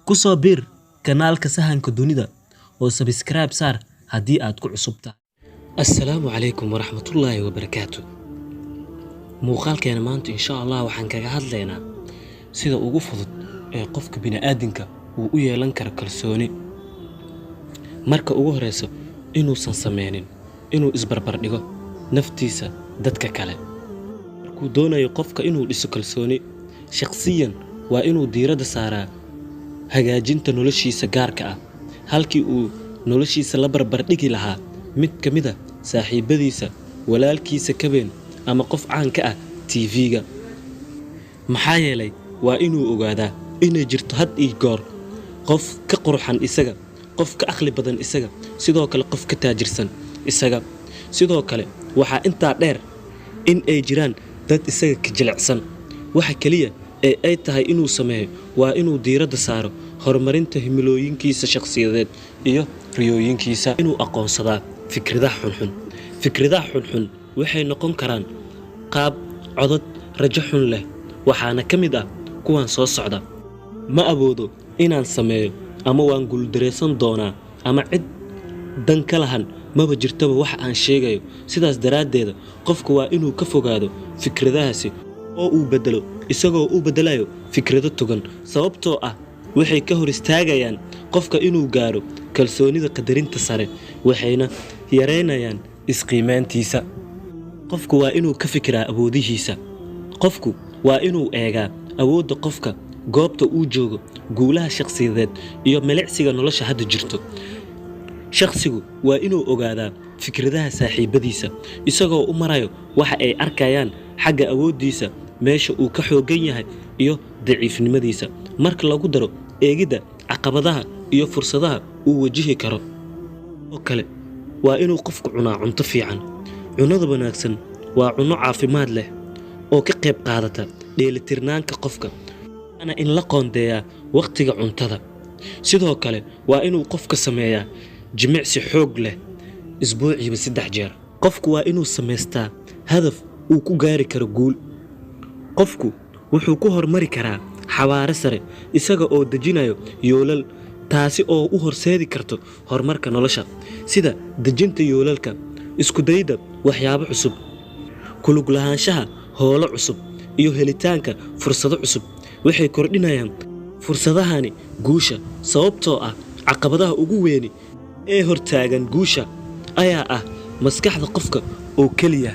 ku soo biir kanaalka Sahanka Dunida oo subscribe saar haddii aad ku cusub tahay. Assalaamu calaykum waraxmatullaahi wabarakaatuh. muuqaalkeena maanta insha Allah waxaan kaga hadlaynaa sida ugu fudud ee qofka bini'aadinka uu u yeelan karo kalsooni. Marka ugu horeyso inuusan sameynin inuu isbarbar dhigo naftiisa dadka kale. Markuu doonayo qofka inuu dhiso kalsooni, shakhsiyan waa inuu diiradda saaraa hagaajinta noloshiisa gaarka ah halkii uu noloshiisa la barbar dhigi lahaa mid ka mid ah saaxiibadiisa, walaalkiisa ka weyn ama qof caan ka ah TV-ga. maxaa yeelay waa inuu ogaadaa inay jirto had iyo goor qof ka qurxan isaga, qof ka aqli badan isaga, sidoo kale qof ka taajirsan isaga. sidoo kale waxaa intaa dheer in ay jiraan dad isaga ka jilicsan. waxa kaliya ee ay tahay inuu sameeyo waa inuu diiradda saaro horumarinta himilooyinkiisa shakhsiyadeed iyo riyooyinkiisa. inuu aqoonsadaa fikradaha xunxun. fikradaha xunxun waxay noqon karaan qaab, codad, rajo xun leh, waxaana ka mid ah kuwan soo socda: ma awoodo inaan sameeyo, ama waan guuldareysan doonaa, ama cid dan ka lahan maba jirtaba waxa aan sheegayo. sidaas daraaddeed qofku waa inuu ka fogaado fikradahaasi oo uu bedelo isagoo u bedelayo fikrado togan, sababtoo ah waxay ka hor istaagayaan qofka inuu gaaro kalsoonida qadarinta sare, waxayna yareynayaan isqiimaantiisa. qofku waa inuu ka fikiraa awoodihiisa. qofku waa inuu eegaa awoodda qofka, goobta uu joogo, guulaha shakhsiyadeed iyo milicsiga nolosha hadda jirto. shakhsigu waa inuu ogaadaa fikradaha saaxiibadiisa isagoo u marayo waxa ay arkayaan xagga awooddiisa, meesha uu ka xooggan yahay iyo daciifnimadiisa. marka lagu daro eegidda caqabadaha iyo fursadaha uu wajihi karo. oo kale waa inuu qofku cunaa cunto fiican. cunnada wanaagsan waa cunno caafimaad leh oo ka qayb qaadata dheelitirnaanka qofka, waana in la qoondeeyaa waqtiga cuntada. sidoo kale waa inuu qofka sameeyaa jimicsi xoog leh isbuuciiba 3 jeer. qofku waa inuu samaystaa hadaf uu ku gaari karo guul. qofku wuxuu ku hormari karaa xawaare sare isaga oo dejinayo yoolal, taasi oo u horseedi karto horumarka nolosha, sida dejinta yoolalka, isku dayda waxyaabo cusub, ku lug lahaanshaha howlo cusub, iyo helitaanka fursado cusub. waxay kordhinayaan fursadahani guusha, sababtoo ah caqabadaha ugu weyn ee hortaagan guusha ayaa ah maskaxda qofka oo keliya.